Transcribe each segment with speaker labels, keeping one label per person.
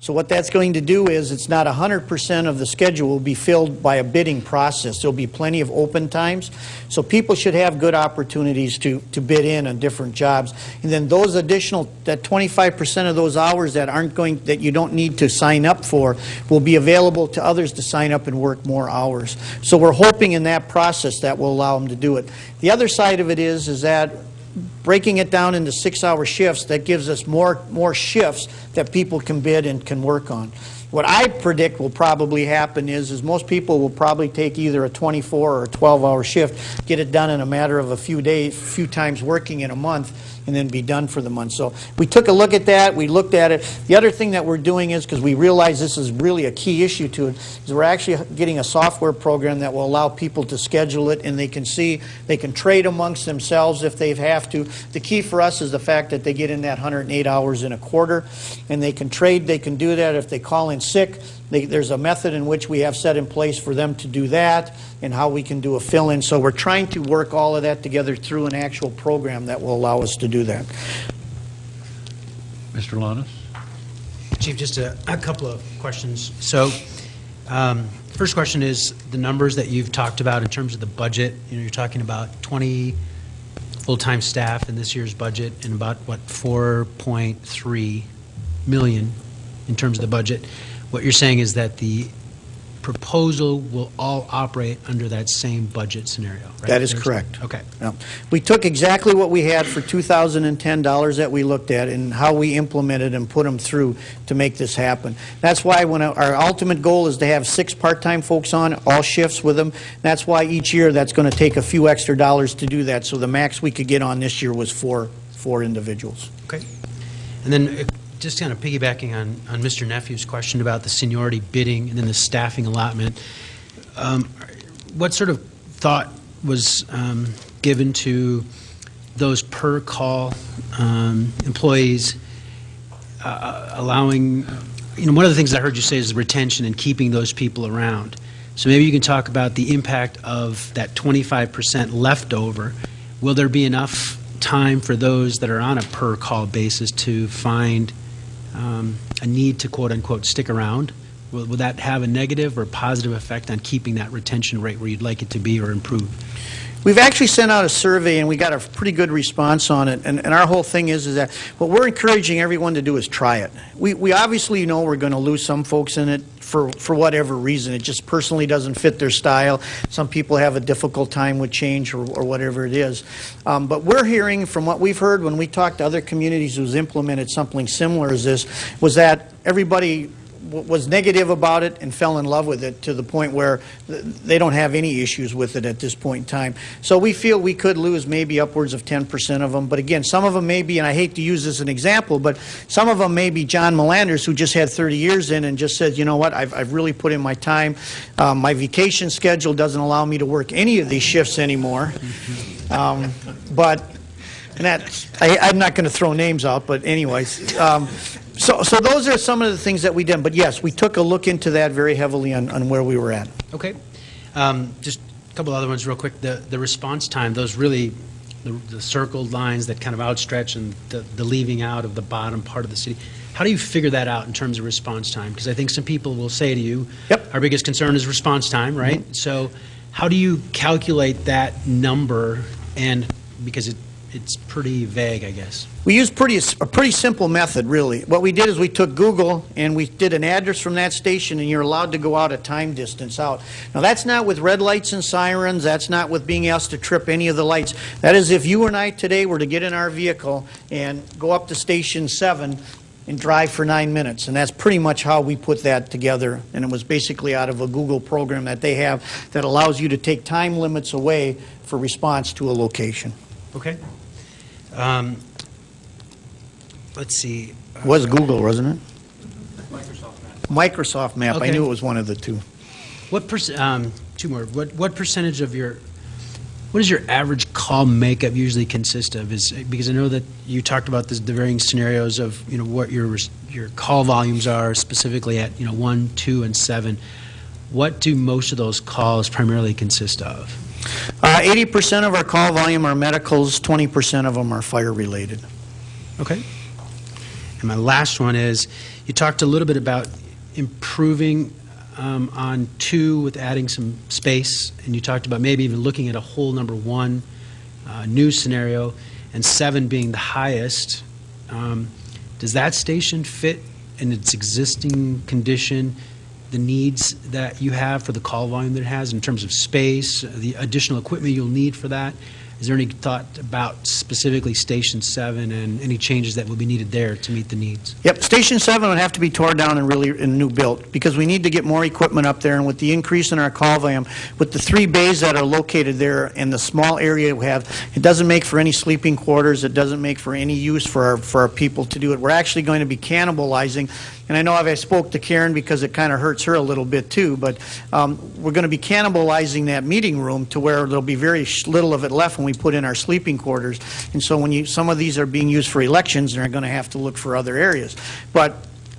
Speaker 1: So what that's going to do is it's not 100% of the schedule will be filled by a bidding process. There'll be plenty of open times. So people should have good opportunities to bid in on different jobs. And then those additional, that 25% of those hours that that you don't need to sign up for will be available to others to sign up and work more hours. So we're hoping in that process that will allow them to do it. The other side of it is that breaking it down into 6-hour shifts, that gives us more shifts that people can bid and can work on. What I predict will probably happen is most people will probably take either a 24 or a 12-hour shift, get it done in a matter of a few days, few times working in a month, and then be done for the month. So we took a look at that. We looked at it. The other thing that we're doing is, because we realize this is really a key issue to it, is we're actually getting a software program that will allow people to schedule it, and they can see, they can trade amongst themselves if they have to. The key for us is the fact that they get in that 108 hours in a quarter, and they can trade. They can do that if they call in sick. There's a method in which we have set in place for them to do that, and how we can do a fill-in. So we're trying to work all of that together through an actual program that will allow us to do that.
Speaker 2: Mr. Lannis?
Speaker 3: Chief, just a couple of questions. So first question is the numbers that you've talked about in terms of the budget. You're talking about 20 full-time staff in this year's budget and about, what, 4.3 million in terms of the budget. What you're saying is that the proposal will all operate under that same budget scenario, right?
Speaker 1: That is correct.
Speaker 3: Okay.
Speaker 1: Yeah. We took exactly what we had for 2010 dollars that we looked at and how we implemented and put them through to make this happen. That's why when our ultimate goal is to have 6 part-time folks on, all shifts with them. That's why each year that's going to take a few extra dollars to do that. So the max we could get on this year was four individuals.
Speaker 3: Okay. And then just kind of piggybacking on Mr. Nephew's question about the seniority bidding and then the staffing allotment, what sort of thought was given to those per call employees allowing, one of the things I heard you say is retention and keeping those people around. So maybe you can talk about the impact of that 25% leftover. Will there be enough time for those that are on a per call basis to find a need to quote-unquote stick around? Will that have a negative or positive effect on keeping that retention rate where you'd like it to be or improve?
Speaker 1: We've actually sent out a survey, and we got a pretty good response on it. And our whole thing is that what we're encouraging everyone to do is try it. We obviously know we're going to lose some folks in it for whatever reason. It just personally doesn't fit their style. Some people have a difficult time with change or whatever it is. But we're hearing from what we've heard when we talked to other communities who's implemented something similar as this, was that everybody was negative about it and fell in love with it to the point where they don't have any issues with it at this point in time. So we feel we could lose maybe upwards of 10% of them. But again, some of them may be, and I hate to use this as an example, but some of them may be John Melanders, who just had 30 years in and just said, you know what, I've really put in my time. My vacation schedule doesn't allow me to work any of these shifts anymore. I'm not going to throw names out, but anyways. So those are some of the things that we did. But yes, we took a look into that very heavily on where we were at.
Speaker 3: Okay. Just a couple other ones real quick. The response time, those really, the circled lines that kind of outstretch and the leaving out of the bottom part of the city. How do you figure that out in terms of response time? Because I think some people will say to you,
Speaker 1: yep,
Speaker 3: our biggest concern is response time, right? Mm-hmm. So how do you calculate that number? And because it's pretty vague, I guess.
Speaker 1: We used a pretty simple method, really. What we did is we took Google and we did an address from that station, and you're allowed to go out a time distance out. Now, that's not with red lights and sirens. That's not with being asked to trip any of the lights. That is if you and I today were to get in our vehicle and go up to Station 7 and drive for 9 minutes. And that's pretty much how we put that together. And it was basically out of a Google program that they have that allows you to take time limits away for response to a location.
Speaker 3: Okay. Let's see.
Speaker 1: It was Google, wasn't it?
Speaker 4: Microsoft Map.
Speaker 1: Microsoft Map.
Speaker 3: Okay.
Speaker 1: I knew it was one of the two.
Speaker 3: What two more. What percentage of what does your average call makeup usually consist of? Because I know that you talked about the varying scenarios of what your call volumes are specifically at 1, 2, and 7. What do most of those calls primarily consist of?
Speaker 1: 80% of our call volume are medicals, 20% of them are fire related.
Speaker 3: Okay. And my last one is, you talked a little bit about improving on 2 with adding some space, and you talked about maybe even looking at a whole number 1 new scenario, and 7 being the highest. Does that station fit in its existing condition the needs that you have for the call volume that it has in terms of space, the additional equipment you'll need for that? Is there any thought about specifically Station 7 and any changes that will be needed there to meet the needs?
Speaker 1: Yep, Station 7 would have to be torn down and new built, because we need to get more equipment up there, and with the increase in our call volume, with the 3 bays that are located there and the small area we have, it doesn't make for any sleeping quarters, it doesn't make for any use for our people to do it. We're actually going to be cannibalizing, and I know I spoke to Karen because it kind of hurts her a little bit too, but we're going to be cannibalizing that meeting room to where there'll be very little of it left when we put in our sleeping quarters. And so when some of these are being used for elections, they're going to have to look for other areas. But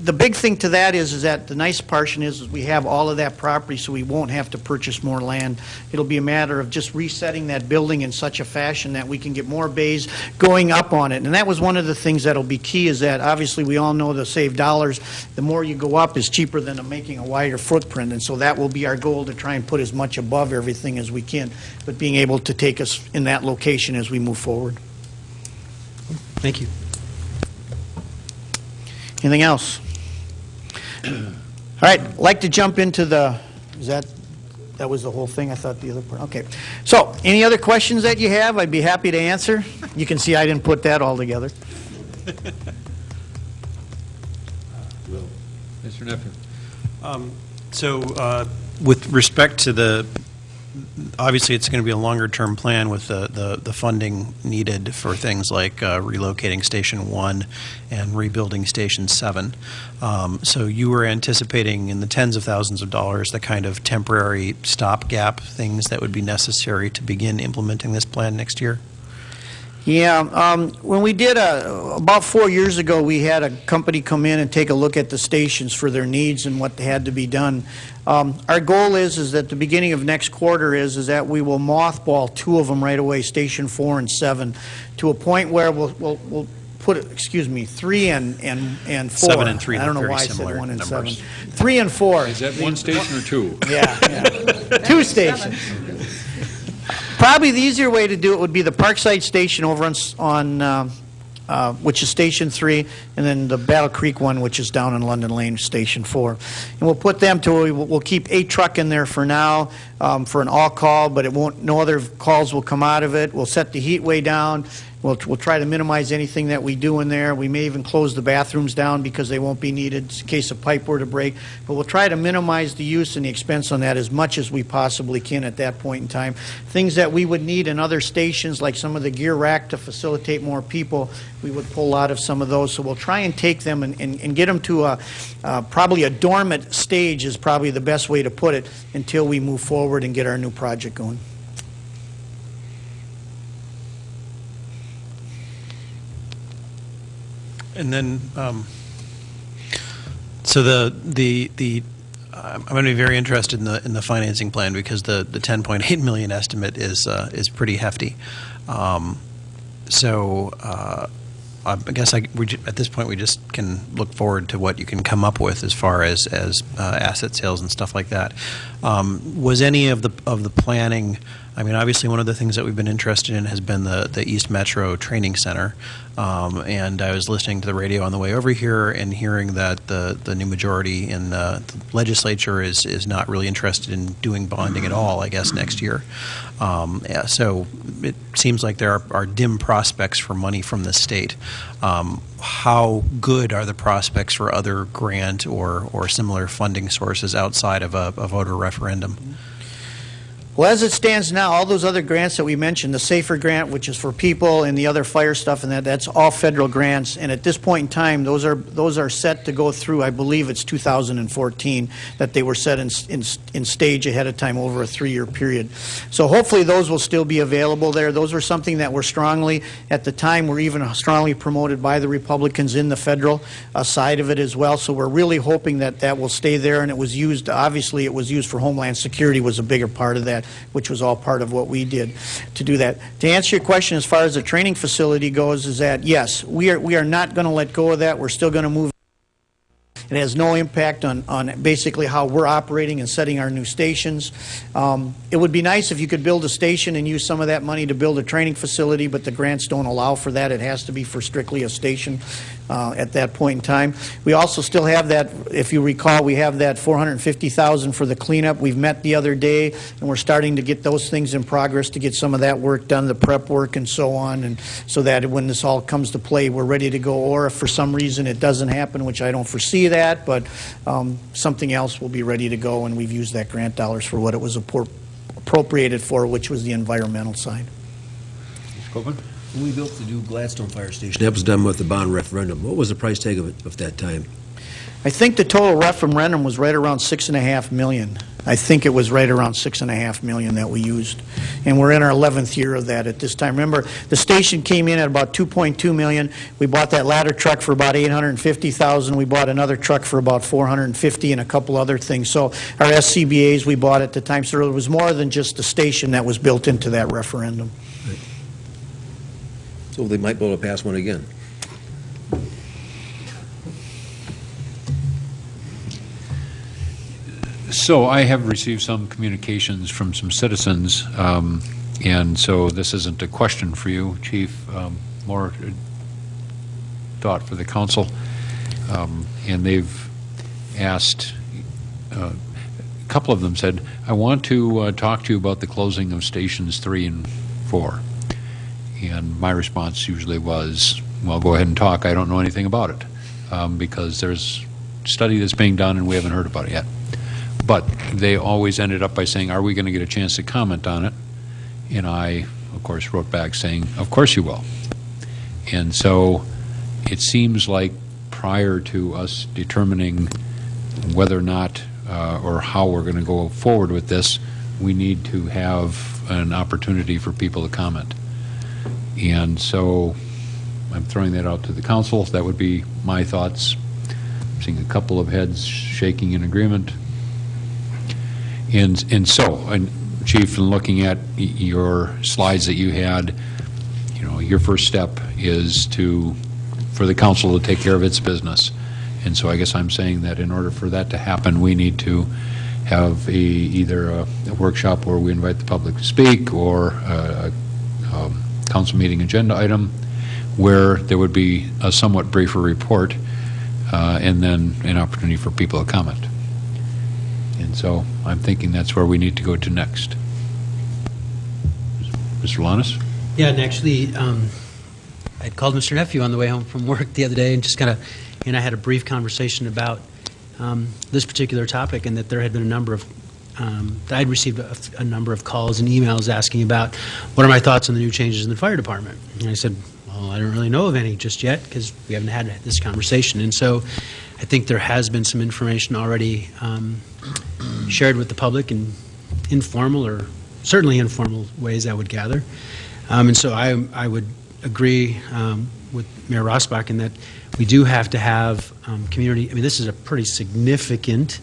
Speaker 1: the big thing to that is that the nice portion is we have all of that property, so we won't have to purchase more land. It'll be a matter of just resetting that building in such a fashion that we can get more bays going up on it. And that was one of the things that'll be key, is that obviously we all know to save dollars, the more you go up is cheaper than making a wider footprint. And so that will be our goal, to try and put as much above everything as we can, but being able to take us in that location as we move forward.
Speaker 3: Thank you.
Speaker 1: Anything else? All right, I'd like to jump into the, that was the whole thing? I thought the other part, okay. So, any other questions that you have, I'd be happy to answer. You can see I didn't put that all together.
Speaker 2: Mr. Nephew.
Speaker 4: With respect to the, obviously it's going to be a longer-term plan with the funding needed for things like relocating Station 1 and rebuilding Station 7. So you were anticipating in the tens of thousands of dollars the kind of temporary stopgap things that would be necessary to begin implementing this plan next year?
Speaker 1: Yeah, when we did, about 4 years ago, we had a company come in and take a look at the stations for their needs and what had to be done. Our goal is that the beginning of next quarter is that we will mothball 2 of them right away, Station 4 and 7, to a point where we'll put it, 3 and 4.
Speaker 4: 7 and 3
Speaker 1: I don't know
Speaker 4: look
Speaker 1: why I
Speaker 4: very
Speaker 1: said
Speaker 4: similar
Speaker 1: 1 and
Speaker 4: numbers.
Speaker 1: 7. 3 and 4.
Speaker 2: Is that 1 station or 2?
Speaker 1: Yeah. 2 stations. Probably the easier way to do it would be the Parkside Station over on which is Station 3, and then the Battle Creek one, which is down in London Lane, Station 4. And we'll put them to, we'll keep a truck in there for now for an all-call, but it won't, no other calls will come out of it. We'll set the heat way down. We'll try to minimize anything that we do in there. We may even close the bathrooms down because they won't be needed in case a pipe were to break. But we'll try to minimize the use and the expense on that as much as we possibly can at that point in time. Things that we would need in other stations, like some of the gear rack to facilitate more people, we would pull out of some of those. So we'll try and take them and get them to probably a dormant stage is probably the best way to put it until we move forward and get our new project going.
Speaker 4: And then, so I'm going to be very interested in the financing plan, because the 10.8 million estimate is pretty hefty. I guess at this point we just can look forward to what you can come up with as far as asset sales and stuff like that. Was any of the planning? I mean, obviously one of the things that we've been interested in has been the East Metro Training Center, and I was listening to the radio on the way over here and hearing that the new majority in the legislature is not really interested in doing bonding at all, I guess, next year. Yeah, so it seems like there are dim prospects for money from the state. How good are the prospects for other grant or similar funding sources outside of a voter referendum?
Speaker 1: Well, as it stands now, all those other grants that we mentioned, the SAFER grant, which is for people, and the other fire stuff, and that's all federal grants. And at this point in time, those are set to go through, I believe it's 2014, that they were set in stage ahead of time over a 3-year period. So hopefully those will still be available there. Those were something that were strongly, at the time, were even strongly promoted by the Republicans in the federal side of it as well. So we're really hoping that that will stay there. And it was used, obviously it was used for Homeland Security, was a bigger part of that. that, which was all part of what we did to do that. To answer your question as far as the training facility goes, is that yes, we are not going to let go of that. We're still going to move. It has no impact on basically how we're operating and setting our new stations. It would be nice if you could build a station and use some of that money to build a training facility, but the grants don't allow for that. It has to be for strictly a station at that point in time. We also still have that, if you recall, we have that $450,000 for the cleanup. We've met the other day, and we're starting to get those things in progress to get some of that work done, the prep work and so on, and so that when this all comes to play, we're ready to go. Or if for some reason it doesn't happen, which I don't foresee that, but something else will be ready to go, and we've used that grant dollars for what it was appropriated for, which was the environmental side.
Speaker 2: Copeland?
Speaker 5: When we built the new Gladstone Fire Station, that was done with the bond referendum. What was the price tag of it of that time?
Speaker 1: I think the total referendum was right around $6.5 million. I think it was right around $6.5 million that we used. And we're in our 11th year of that at this time. Remember, the station came in at about $2.2 million. We bought that ladder truck for about $850,000. We bought another truck for about $450,000 and a couple other things. So our SCBAs we bought at the time. So it was more than just the station that was built into that referendum.
Speaker 5: So they might be able to pass one again.
Speaker 2: So I have received some communications from some citizens, and so this isn't a question for you, Chief, more thought for the council. And they've asked, a couple of them said, I want to talk to you about the closing of stations 3 and 4. And my response usually was, well, go ahead and talk. I don't know anything about it, because there's a study that's being done and we haven't heard about it yet. But they always ended up by saying, are we going to get a chance to comment on it? And I, of course, wrote back saying, of course you will. And so it seems like prior to us determining whether or not or how we're going to go forward with this, we need to have an opportunity for people to comment. And so I'm throwing that out to the council. That would be my thoughts. I'm seeing a couple of heads shaking in agreement. And so, Chief, in looking at your slides that you had, you know, your first step is for the council to take care of its business. And so I guess I'm saying that in order for that to happen, we need to have either a workshop where we invite the public to speak, or a council meeting agenda item where there would be a somewhat briefer report, and then an opportunity for people to comment. And so I'm thinking that's where we need to go to next. Mr. Lannis?
Speaker 3: Yeah, and actually, I'd called Mr. Nephew on the way home from work the other day and just kind of, and I had a brief conversation about this particular topic, and that there had been a number of, that I'd received a number of calls and emails asking about what are my thoughts on the new changes in the fire department. And I said, well, I don't really know of any just yet because we haven't had this conversation. And so I think there has been some information already shared with the public in informal, or certainly informal ways, I would gather. And so I would agree with Mayor Rossbach in that we do have to have community. I mean, this is a pretty significant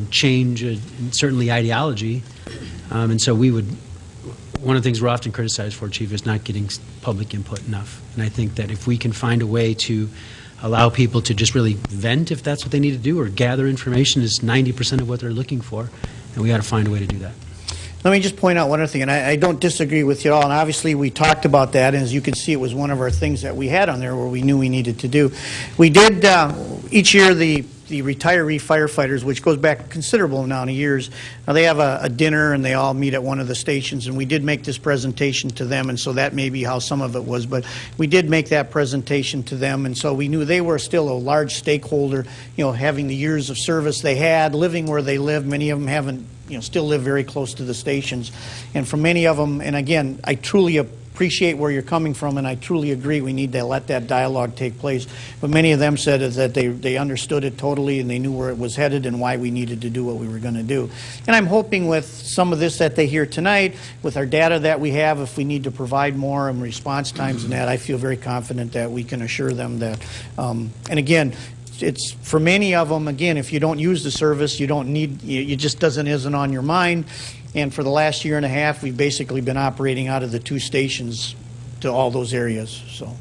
Speaker 3: change in certainly ideology. And so we would, one of the things we're often criticized for, Chief, is not getting public input enough. And I think that if we can find a way to allow people to just really vent if that's what they need to do, or gather information is 90% of what they're looking for, then we got to find a way to do that.
Speaker 1: Let me just point out one other thing, and I don't disagree with you at all, and obviously we talked about that, and as you can see, it was one of our things that we had on there where we knew we needed to do. We did, each year, the retiree firefighters, which goes back a considerable amount of years, they have a dinner and they all meet at one of the stations, and we did make this presentation to them, and so that may be how some of it was, but we did make that presentation to them, and so we knew they were still a large stakeholder, you know, having the years of service they had, living where they live. Many of them haven't, you know, still live very close to the stations, and for many of them, and again, I truly appreciate where you're coming from, and I truly agree we need to let that dialogue take place. But many of them said that they understood it totally, and they knew where it was headed and why we needed to do what we were going to do. And I'm hoping with some of this that they hear tonight, with our data that we have, if we need to provide more and response times and that, I feel very confident that we can assure them that, and again, it's for many of them, again, if you don't use the service, you don't need, it just isn't on your mind. And for the last year and a half, we've basically been operating out of the 2 stations to all those areas, so.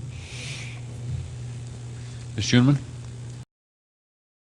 Speaker 2: Ms. Schoenman?